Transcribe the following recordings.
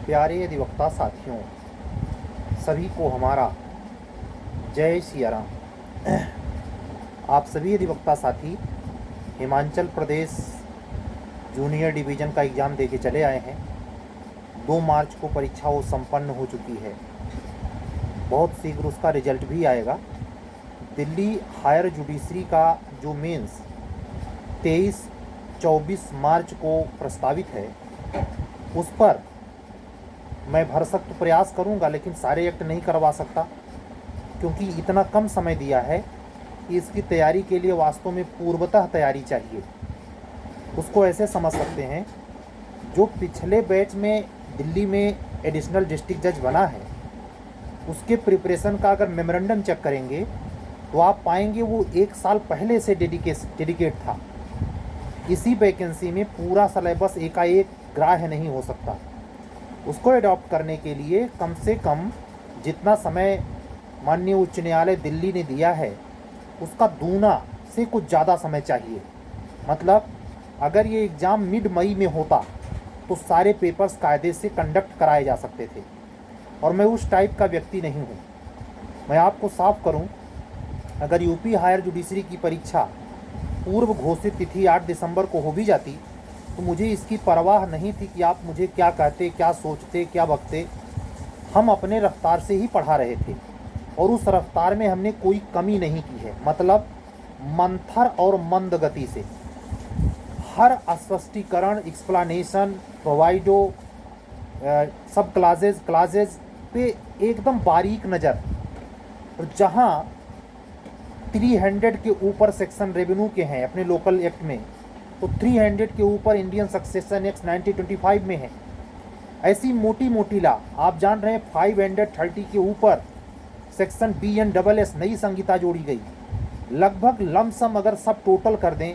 प्यारे अधिवक्ता साथियों, सभी को हमारा जय सिया राम। आप सभी अधिवक्ता साथी हिमाचल प्रदेश जूनियर डिवीज़न का एग्ज़ाम दे के चले आए हैं। 2 मार्च को परीक्षा वो संपन्न हो चुकी है। बहुत शीघ्र उसका रिजल्ट भी आएगा। दिल्ली हायर जुडिशरी का जो मेंस 23-24 मार्च को प्रस्तावित है, उस पर मैं भरसक प्रयास करूंगा, लेकिन सारे एक्ट नहीं करवा सकता क्योंकि इतना कम समय दिया है कि इसकी तैयारी के लिए वास्तव में पूर्वतः तैयारी चाहिए। उसको ऐसे समझ सकते हैं, जो पिछले बैच में दिल्ली में एडिशनल डिस्ट्रिक्ट जज बना है, उसके प्रिपरेशन का अगर मेमोरेंडम चेक करेंगे तो आप पाएंगे वो 1 साल पहले से डेडिकेट था। इसी वैकेंसी में पूरा सिलेबस एकाएक ग्राह्य नहीं हो सकता। उसको अडॉप्ट करने के लिए कम से कम जितना समय माननीय उच्च न्यायालय दिल्ली ने दिया है, उसका दूना से कुछ ज़्यादा समय चाहिए। मतलब अगर ये एग्ज़ाम मिड मई में होता तो सारे पेपर्स कायदे से कंडक्ट कराए जा सकते थे, और मैं उस टाइप का व्यक्ति नहीं हूँ। मैं आपको साफ करूँ, अगर यूपी हायर जुडिशरी की परीक्षा पूर्व घोषित तिथि 8 दिसंबर को हो भी जाती तो मुझे इसकी परवाह नहीं थी कि आप मुझे क्या कहते, क्या सोचते, क्या बकते। हम अपने रफ्तार से ही पढ़ा रहे थे और उस रफ्तार में हमने कोई कमी नहीं की है। मतलब मंथर और मंद गति से हर स्पष्टीकरण, एक्सप्लेनेशन, प्रोवाइडो, सब क्लाजेज पे एकदम बारीक नज़र। और जहाँ 300 के ऊपर सेक्शन रेवेन्यू के हैं अपने लोकल एक्ट में, तो 300 के ऊपर इंडियन सक्सेशन एक्ट 1925 में है। ऐसी मोटी मोटी ला आप जान रहे हैं, 530 के ऊपर सेक्शन BNSS नई संहिता जोड़ी गई। लगभग लमसम अगर सब टोटल कर दें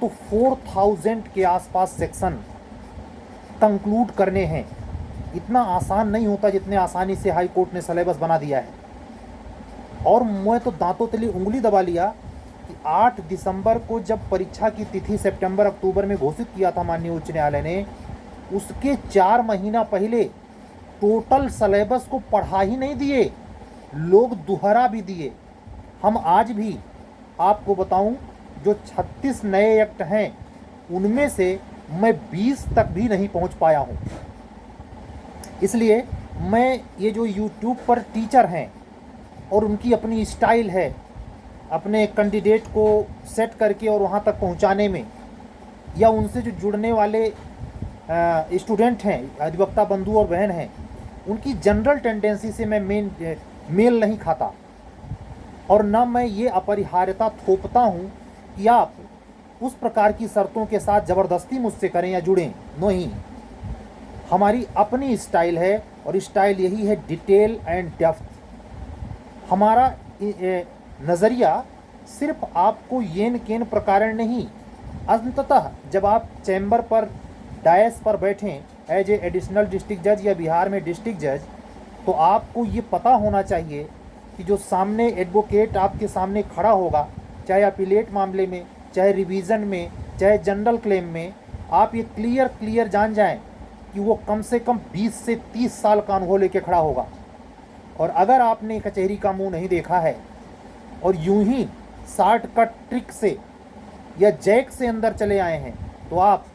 तो 4000 के आसपास सेक्शन कंक्लूड करने हैं। इतना आसान नहीं होता जितने आसानी से हाई कोर्ट ने सिलेबस बना दिया है। और मैं तो दांतों तले उंगली दबा लिया कि 8 दिसंबर को जब परीक्षा की तिथि सितंबर-अक्टूबर में घोषित किया था माननीय उच्च न्यायालय ने, उसके 4 महीना पहले टोटल सिलेबस को पढ़ा ही नहीं दिए, लोग दोहरा भी दिए। हम आज भी आपको बताऊं, जो 36 नए एक्ट हैं उनमें से मैं 20 तक भी नहीं पहुंच पाया हूं। इसलिए मैं ये जो यूट्यूब पर टीचर हैं और उनकी अपनी स्टाइल है अपने कैंडिडेट को सेट करके और वहाँ तक पहुँचाने में, या उनसे जो जुड़ने वाले स्टूडेंट हैं, अधिवक्ता बंधु और बहन हैं, उनकी जनरल टेंडेंसी से मैं मेल नहीं खाता। और न मैं ये अपरिहार्यता थोपता हूँ कि आप उस प्रकार की शर्तों के साथ ज़बरदस्ती मुझसे करें या जुड़ें। नहीं, हमारी अपनी स्टाइल है और स्टाइल यही है, डिटेल एंड डेप्थ। हमारा नज़रिया सिर्फ आपको येन केन प्रकारण नहीं, अंततः जब आप चैम्बर पर डायस पर बैठें एज ए एडिशनल डिस्ट्रिक्ट जज या बिहार में डिस्ट्रिक्ट जज, तो आपको ये पता होना चाहिए कि जो सामने एडवोकेट आपके सामने खड़ा होगा, चाहे अपीलेट मामले में, चाहे रिवीज़न में, चाहे जनरल क्लेम में, आप ये क्लियर जान जाएं कि वो कम से कम 20 से 30 साल का अनुभव लेके खड़ा होगा। और अगर आपने कचहरी का मुंह नहीं देखा है और यूं ही शॉर्टकट ट्रिक से या जैक से अंदर चले आए हैं, तो आप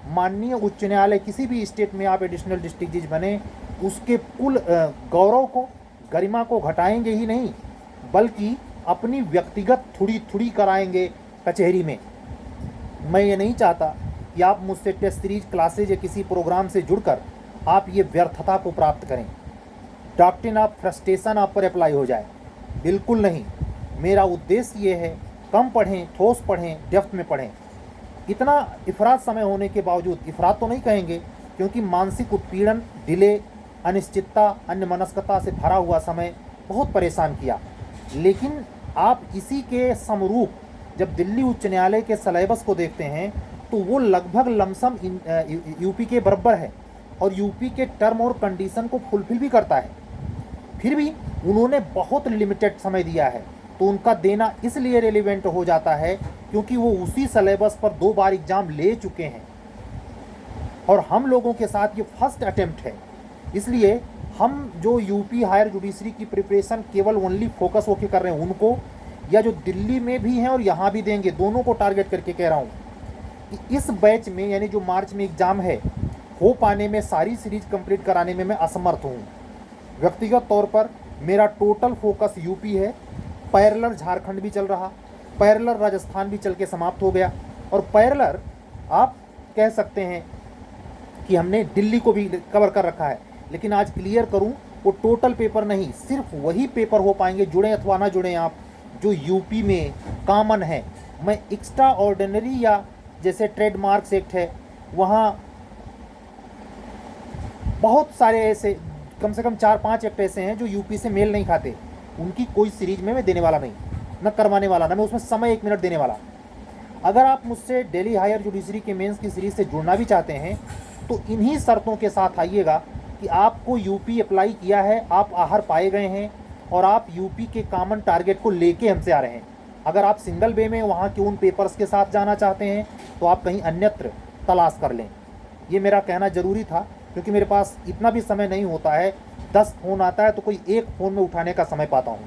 माननीय उच्च न्यायालय किसी भी स्टेट में आप एडिशनल डिस्ट्रिक्ट जज बने, उसके कुल गौरव को, गरिमा को घटाएंगे ही नहीं, बल्कि अपनी व्यक्तिगत थोड़ी कराएंगे कचहरी में। मैं ये नहीं चाहता कि आप मुझसे टेस्ट सीरीज क्लासेज या किसी प्रोग्राम से जुड़कर आप ये व्यर्थता को प्राप्त करें, डॉक्ट्रिन ऑफ फ्रस्ट्रेशन आप पर अप्लाई हो जाए। बिल्कुल नहीं। मेरा उद्देश्य ये है, कम पढ़ें, ठोस पढ़ें, डेप्थ में पढ़ें। इतना इफरात समय होने के बावजूद, इफरात तो नहीं कहेंगे क्योंकि मानसिक उत्पीड़न, डिले, अनिश्चितता, अन्यमनस्कता से भरा हुआ समय बहुत परेशान किया। लेकिन आप इसी के समरूप जब दिल्ली उच्च न्यायालय के सिलेबस को देखते हैं तो वो लगभग लमसम यूपी के बराबर है और यूपी के टर्म और कंडीशन को फुलफिल भी करता है। फिर भी उन्होंने बहुत लिमिटेड समय दिया है, तो उनका देना इसलिए रेलिवेंट हो जाता है क्योंकि वो उसी सिलेबस पर 2 बार एग्ज़ाम ले चुके हैं और हम लोगों के साथ ये फर्स्ट अटेम्प्ट है। इसलिए हम जो यूपी हायर जुडिशरी की प्रिपरेशन केवल ओनली फोकस होकर कर रहे हैं उनको, या जो दिल्ली में भी हैं और यहाँ भी देंगे, दोनों को टारगेट करके कह रहा हूँ कि इस बैच में यानी जो मार्च में एग्ज़ाम है हो पाने में, सारी सीरीज कंप्लीट कराने में मैं असमर्थ हूँ। व्यक्तिगत तौर पर मेरा टोटल फोकस यूपी है। पैरेलल झारखंड भी चल रहा, पैरेलल राजस्थान भी चल के समाप्त हो गया, और पैरेलल आप कह सकते हैं कि हमने दिल्ली को भी कवर कर रखा है। लेकिन आज क्लियर करूं, वो टोटल पेपर नहीं, सिर्फ वही पेपर हो पाएंगे, जुड़े अथवा ना जुड़े आप, जो यूपी में कॉमन है। मैं एक्स्ट्रा ऑर्डिनरी या जैसे ट्रेडमार्क्स एक्ट है, वहाँ बहुत सारे ऐसे कम से कम 4-5 एक्ट ऐसे हैं जो यूपी से मेल नहीं खाते, उनकी कोई सीरीज में मैं देने वाला नहीं, न करवाने वाला, न मैं उसमें समय 1 मिनट देने वाला। अगर आप मुझसे दिल्ली हायर जुडिशरी के मेंस की सीरीज से जुड़ना भी चाहते हैं तो इन्हीं शर्तों के साथ आइएगा कि आपको यूपी अप्लाई किया है, आप आहर पाए गए हैं और आप यूपी के कॉमन टारगेट को लेके हमसे आ रहे हैं। अगर आप सिंगल वे में वहाँ के उन पेपर्स के साथ जाना चाहते हैं तो आप कहीं अन्यत्र तलाश कर लें। ये मेरा कहना ज़रूरी था, क्योंकि मेरे पास इतना भी समय नहीं होता है। 10 फ़ोन आता है तो कोई एक फ़ोन में उठाने का समय पाता हूँ।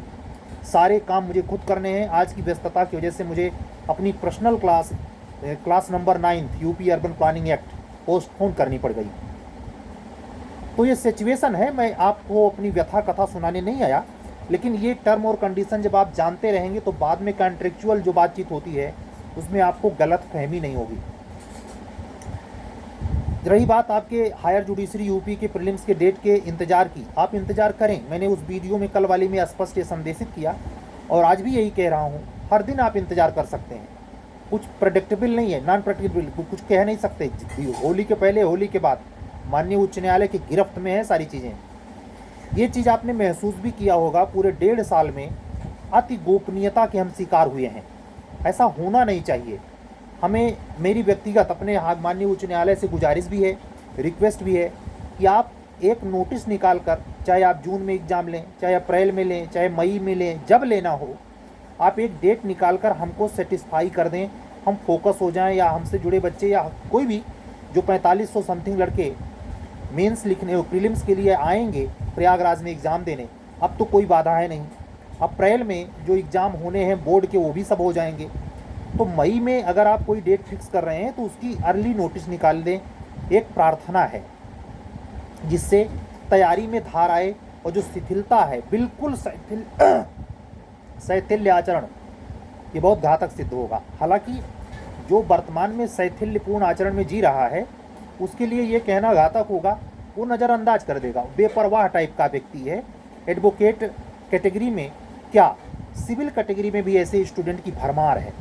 सारे काम मुझे खुद करने हैं। आज की व्यस्तता की वजह से मुझे अपनी personal class number 9 UP urban planning act postpone करनी पड़ गई। तो ये सिचुएशन है। मैं आपको अपनी व्यथा कथा सुनाने नहीं आया, लेकिन ये टर्म और कंडीशन जब आप जानते रहेंगे तो बाद में कॉन्ट्रेक्चुअल जो बातचीत होती है उसमें आपको गलत फहमी नहीं होगी। रही बात आपके हायर जुडिशरी यूपी के प्रीलिम्स के डेट के इंतज़ार की, आप इंतज़ार करें। मैंने उस वीडियो में कल वाली में स्पष्ट ये संदेशित किया और आज भी यही कह रहा हूँ, हर दिन आप इंतज़ार कर सकते हैं। कुछ प्रेडिक्टेबल नहीं है, नॉन प्रेडिक्टेबल, कुछ कह नहीं सकते। होली के पहले होली के बाद माननीय उच्च न्यायालय की गिरफ्त में है सारी चीज़ें। ये चीज़ आपने महसूस भी किया होगा, पूरे 1.5 साल में अति गोपनीयता के हम शिकार हुए हैं। ऐसा होना नहीं चाहिए। हमें, मेरी व्यक्तिगत अपने माननीय उच्च न्यायालय से गुजारिश भी है, रिक्वेस्ट भी है कि आप एक नोटिस निकाल कर, चाहे आप जून में एग्ज़ाम लें, चाहे अप्रैल में लें, चाहे मई में लें, जब लेना हो, आप एक डेट निकाल कर हमको सेटिस्फाई कर दें। हम फोकस हो जाएं, या हमसे जुड़े बच्चे या कोई भी जो 4500 समथिंग लड़के मेंस लिखने प्रीलिम्स के लिए आएंगे प्रयागराज में एग्ज़ाम देने, अब तो कोई बाधा है नहीं। अप्रैल में जो एग्ज़ाम होने हैं बोर्ड के वो भी सब हो जाएंगे। तो मई में अगर आप कोई डेट फिक्स कर रहे हैं तो उसकी अर्ली नोटिस निकाल दें। एक प्रार्थना है जिससे तैयारी में धार आए, और जो शिथिलता है, बिल्कुल शैथिल्य आचरण, ये बहुत घातक सिद्ध होगा। हालांकि जो वर्तमान में शैथिल्यपूर्ण आचरण में जी रहा है उसके लिए ये कहना घातक होगा, वो नज़रअंदाज कर देगा। बेपरवाह टाइप का व्यक्ति है। एडवोकेट कैटेगरी में क्या, सिविल कैटेगरी में भी ऐसे स्टूडेंट की भरमार है।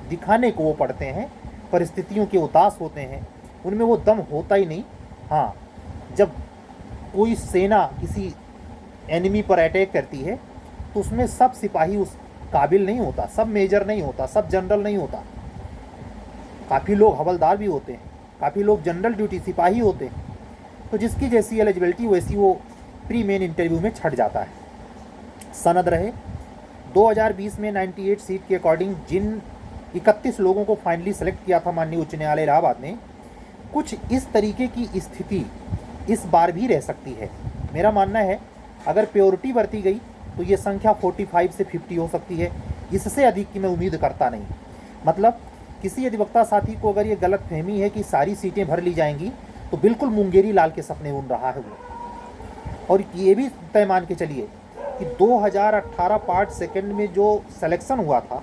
दिखाने को वो पढ़ते हैं, परिस्थितियों के उदास होते हैं, उनमें वो दम होता ही नहीं। हाँ, जब कोई सेना किसी एनिमी पर अटैक करती है तो उसमें सब सिपाही उस काबिल नहीं होता, सब मेजर नहीं होता, सब जनरल नहीं होता। काफ़ी लोग हवलदार भी होते हैं, काफ़ी लोग जनरल ड्यूटी सिपाही होते हैं। तो जिसकी जैसी एलिजिबिलिटी वैसी वो प्री मेन इंटरव्यू में छट जाता है। सनद रहे 2020 में 98 सीट के अकॉर्डिंग जिन 31 लोगों को फाइनली सेलेक्ट किया था माननीय उच्च न्यायालय इलाहाबाद ने, कुछ इस तरीके की स्थिति इस बार भी रह सकती है। मेरा मानना है अगर प्योरिटी बरती गई तो ये संख्या 45 से 50 हो सकती है। इससे अधिक की मैं उम्मीद करता नहीं। मतलब किसी अधिवक्ता साथी को अगर ये गलत फहमी है कि सारी सीटें भर ली जाएंगी तो बिल्कुल मुंगेरी लाल के सपने बुन रहा है वो। और ये भी तय मान के चलिए कि 2018 पार्ट सेकंड में जो सिलेक्शन हुआ था,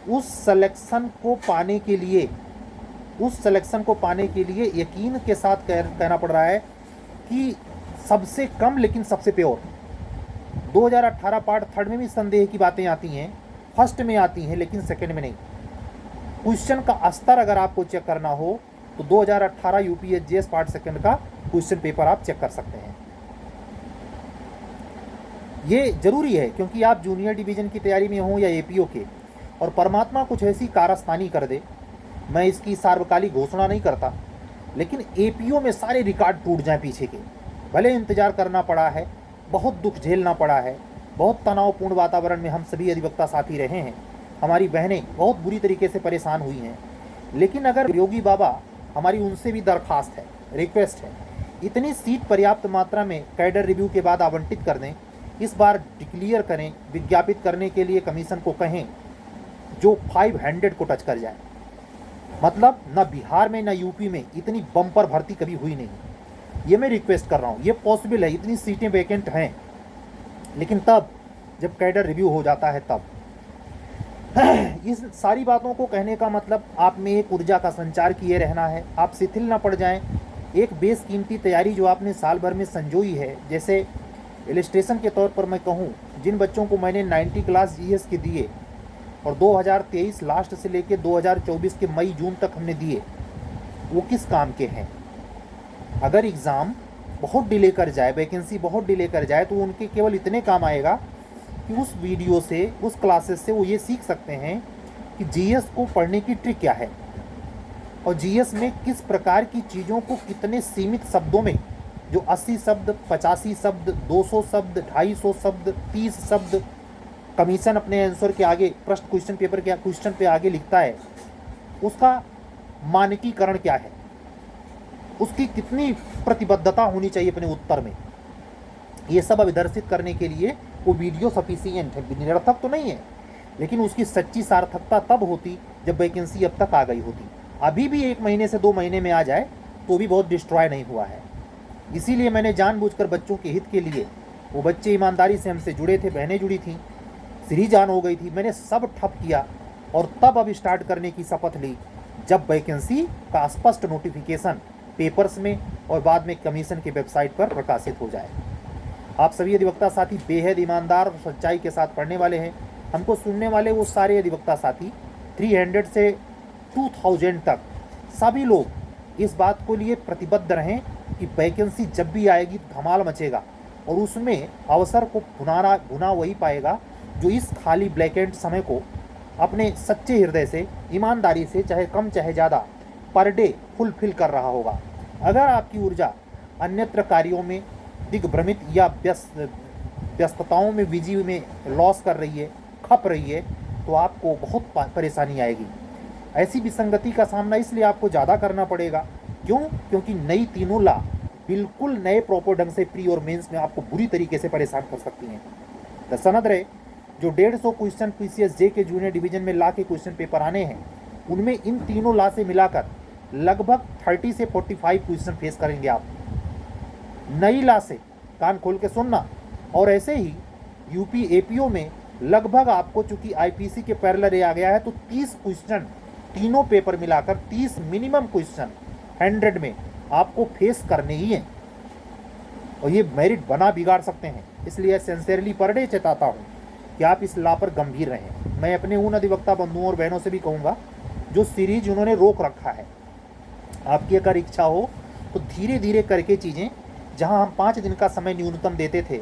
उस सिलेक्शन को पाने के लिए यकीन के साथ कहना पड़ रहा है कि सबसे कम लेकिन सबसे प्योर। 2018 पार्ट थर्ड में भी संदेह की बातें आती हैं, फर्स्ट में आती हैं, लेकिन सेकंड में नहीं। क्वेश्चन का स्तर अगर आपको चेक करना हो तो 2018 यूपीएसजीएस पार्ट सेकंड का क्वेश्चन पेपर आप चेक कर सकते हैं। ये जरूरी है क्योंकि आप जूनियर डिवीज़न की तैयारी में हों या एपीओ के, और परमात्मा कुछ ऐसी कारस्तानी कर दे, मैं इसकी सार्वकालिक घोषणा नहीं करता, लेकिन एपीओ में सारे रिकॉर्ड टूट जाएं पीछे के। भले इंतज़ार करना पड़ा है, बहुत दुख झेलना पड़ा है, बहुत तनावपूर्ण वातावरण में हम सभी अधिवक्ता साथी रहे हैं, हमारी बहनें बहुत बुरी तरीके से परेशान हुई हैं, लेकिन अगर योगी बाबा, हमारी उनसे भी दरख्वास्त है, रिक्वेस्ट है, इतनी सीट पर्याप्त मात्रा में कैडर रिव्यू के बाद आवंटित कर दें, इस बार डिक्लेयर करें, विज्ञापित करने के लिए कमीशन को कहें जो 500 को टच कर जाए। मतलब न बिहार में न यूपी में इतनी बम्पर भर्ती कभी हुई नहीं। ये मैं रिक्वेस्ट कर रहा हूँ, ये पॉसिबल है, इतनी सीटें वैकेंट हैं, लेकिन तब जब कैडर रिव्यू हो जाता है तब। इस सारी बातों को कहने का मतलब आप में एक ऊर्जा का संचार किए रहना है, आप शिथिल ना पड़ जाएं। एक बेशकीमती तैयारी जो आपने साल भर में संजोई है, जैसे इलस्ट्रेशन के तौर पर मैं कहूँ, जिन बच्चों को मैंने 90 क्लास जीएस के दिए और 2023 लास्ट से लेकर 2024 के मई जून तक हमने दिए, वो किस काम के हैं। अगर एग्ज़ाम बहुत डिले कर जाए, वैकेंसी बहुत डिले कर जाए, तो उनके केवल इतने काम आएगा कि उस वीडियो से, उस क्लासेस से वो ये सीख सकते हैं कि जीएस को पढ़ने की ट्रिक क्या है और जीएस में किस प्रकार की चीज़ों को कितने सीमित शब्दों में, जो 80 शब्द, 85 शब्द, 200 शब्द, 250 शब्द, 30 शब्द कमीशन अपने आंसर के आगे, प्रश्न क्वेश्चन पेपर के क्वेश्चन पे आगे लिखता है, उसका मानकीकरण क्या है, उसकी कितनी प्रतिबद्धता होनी चाहिए अपने उत्तर में, ये सब अभिदर्शित करने के लिए वो वीडियो सफिशिएंट है। निरर्थक तो नहीं है, लेकिन उसकी सच्ची सार्थकता तब होती जब वैकेंसी अब तक आ गई होती। अभी भी 1 महीने से 2 महीने में आ जाए तो भी बहुत डिस्ट्रॉय नहीं हुआ है। इसीलिए मैंने जानबूझकर बच्चों के हित के लिए, वो बच्चे ईमानदारी से हमसे जुड़े थे, बहनें जुड़ी थीं, श्री जान हो गई थी, मैंने सब ठप किया और तब अब स्टार्ट करने की शपथ ली जब वैकेंसी का स्पष्ट नोटिफिकेशन पेपर्स में और बाद में कमीशन के वेबसाइट पर प्रकाशित हो जाए। आप सभी अधिवक्ता साथी बेहद ईमानदार और सच्चाई के साथ पढ़ने वाले हैं। हमको सुनने वाले वो सारे अधिवक्ता साथी 300 से 2000 तक सभी लोग इस बात को लिए प्रतिबद्ध रहें कि वैकेंसी जब भी आएगी तो धमाल मचेगा और उसमें अवसर को भुना वही पाएगा जो इस खाली ब्लैकेंट समय को अपने सच्चे हृदय से, ईमानदारी से, चाहे कम चाहे ज़्यादा, पर डे फुलफिल कर रहा होगा। अगर आपकी ऊर्जा अन्यत्र कार्यों में दिग्भ्रमित या व्यस्तताओं में, बिजी में लॉस कर रही है, खप रही है, तो आपको बहुत परेशानी आएगी। ऐसी विसंगति का सामना इसलिए आपको ज़्यादा करना पड़ेगा। क्यों? क्योंकि नई तीनों ला बिल्कुल नए प्रॉपर ढंग से प्री और मेंस में आपको बुरी तरीके से परेशान कर सकती हैं। दरअसल रहे जो 150 क्वेश्चन पीसीएस जे के जूनियर डिवीजन में ला के क्वेश्चन पेपर आने हैं, उनमें इन तीनों ला से मिलाकर लगभग 30 से 45 क्वेश्चन फेस करेंगे आप। नई ला से कान खोल के सुनना। और ऐसे ही यूपी एपीओ में लगभग आपको, चूंकि आईपीसी के पैरेलल आ गया है, तो 30 क्वेश्चन तीनों पेपर मिलाकर 30 मिनिमम क्वेश्चन 100 में आपको फेस करने ही हैं और ये मेरिट बना बिगाड़ सकते हैं। इसलिए सिंसियरली पर डे चेताता हूँ कि आप इस ला पर गंभीर रहें। मैं अपने उन अधिवक्ता बंधुओं और बहनों से भी कहूँगा जो सीरीज उन्होंने रोक रखा है, आपकी अगर इच्छा हो तो धीरे धीरे करके चीज़ें, जहाँ हम 5 दिन का समय न्यूनतम देते थे,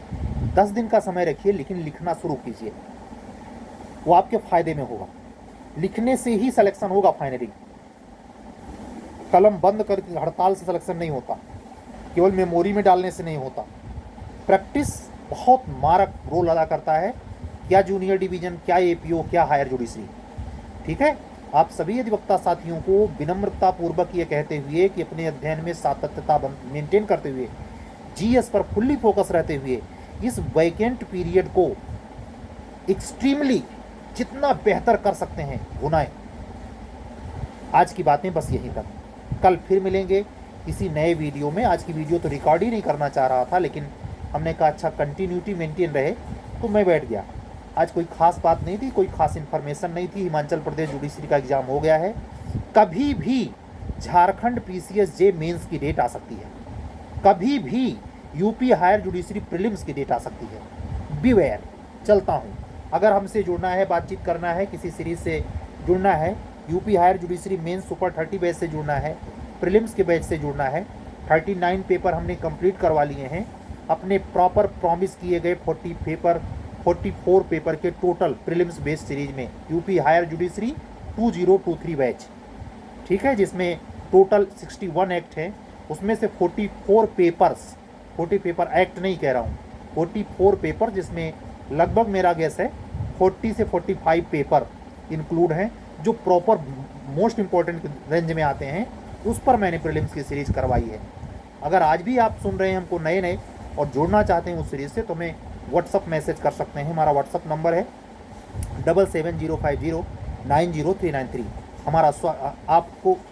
10 दिन का समय रखिए, लेकिन लिखना शुरू कीजिए, वो आपके फायदे में होगा। लिखने से ही सिलेक्शन होगा फाइनली। कलम बंद करके हड़ताल से सिलेक्शन नहीं होता, केवल मेमोरी में डालने से नहीं होता। प्रैक्टिस बहुत मारक रोल अदा करता है, क्या जूनियर डिवीजन, क्या एपीओ, क्या हायर जुडिशरी। ठीक है, आप सभी अधिवक्ता साथियों को विनम्रता पूर्वक ये कहते हुए कि अपने अध्ययन में सातत्यता मेंटेन करते हुए, जीएस पर फुल्ली फोकस रहते हुए, इस वैकेंट पीरियड को एक्सट्रीमली जितना बेहतर कर सकते हैं भुनाएं। आज की बातें बस यहीं तक। कल फिर मिलेंगे किसी नए वीडियो में। आज की वीडियो तो रिकॉर्ड ही नहीं करना चाह रहा था, लेकिन हमने कहा अच्छा कंटिन्यूटी मेंटेन रहे तो मैं बैठ गया। आज कोई खास बात नहीं थी, कोई खास इन्फॉर्मेशन नहीं थी। हिमाचल प्रदेश जुडिशरी का एग्ज़ाम हो गया है। कभी भी झारखंड पीसीएस जे मेंस की डेट आ सकती है, कभी भी यूपी हायर जुडिशरी प्रीलिम्स की डेट आ सकती है। बीवेयर। चलता हूँ। अगर हमसे जुड़ना है, बातचीत करना है, किसी सीरीज से जुड़ना है, UP higher judiciary mains super 30 batch से जुड़ना है, प्रीलिम्स के बैच से जुड़ना है, 39 पेपर हमने कंप्लीट करवा लिए हैं। अपने प्रॉपर प्रॉमिस किए गए 44 पेपर के टोटल प्रीलिम्स बेस्ड सीरीज में यूपी हायर जुडिशरी 2023 बैच, ठीक है, जिसमें टोटल 61 एक्ट हैं, उसमें से 44 पेपर्स, 40 पेपर एक्ट नहीं कह रहा हूँ, 44 पेपर, जिसमें लगभग मेरा गेस है 40 से 45 पेपर इंक्लूड हैं जो प्रॉपर मोस्ट इम्पॉर्टेंट रेंज में आते हैं। उस पर मैंने प्रीलिम्स की सीरीज करवाई है। अगर आज भी आप सुन रहे हैं हमको नए नए और जुड़ना चाहते हैं उस सीरीज़ से, तो हमें व्हाट्सअप मैसेज कर सकते हैं। हमारा व्हाट्सअप नंबर है 7705090393। हमारा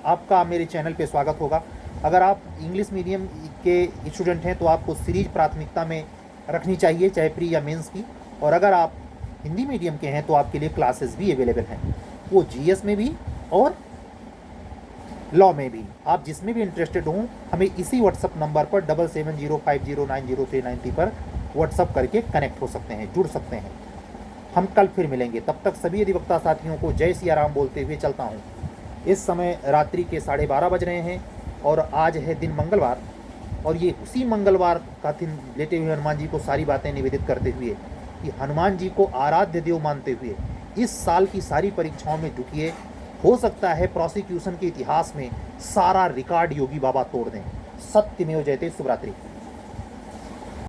आपका मेरे चैनल पे स्वागत होगा। अगर आप इंग्लिश मीडियम के स्टूडेंट हैं तो आपको सीरीज प्राथमिकता में रखनी चाहिए, चाहे प्री या मेंस की। और अगर आप हिंदी मीडियम के हैं तो आपके लिए क्लासेस भी अवेलेबल हैं, वो जीएस में भी और लॉ में भी। आप जिसमें भी इंटरेस्टेड हों, हमें इसी व्हाट्सअप नंबर पर 7705090393 पर व्हाट्सअप करके कनेक्ट हो सकते हैं, जुड़ सकते हैं। हम कल फिर मिलेंगे, तब तक सभी अधिवक्ता साथियों को जय सिया राम बोलते हुए चलता हूँ। इस समय रात्रि के 12:30 बज रहे हैं और आज है दिन मंगलवार, और ये उसी मंगलवार का दिन लेटे हुए हनुमान जी को सारी बातें निवेदित करते हुए कि हनुमान जी को आराध्य देव मानते हुए इस साल की सारी परीक्षाओं में जुटिए। हो सकता है प्रोसिक्यूशन के इतिहास में सारा रिकॉर्ड योगी बाबा तोड़ दें। सत्यमेव जयते। शुभ रात्रि।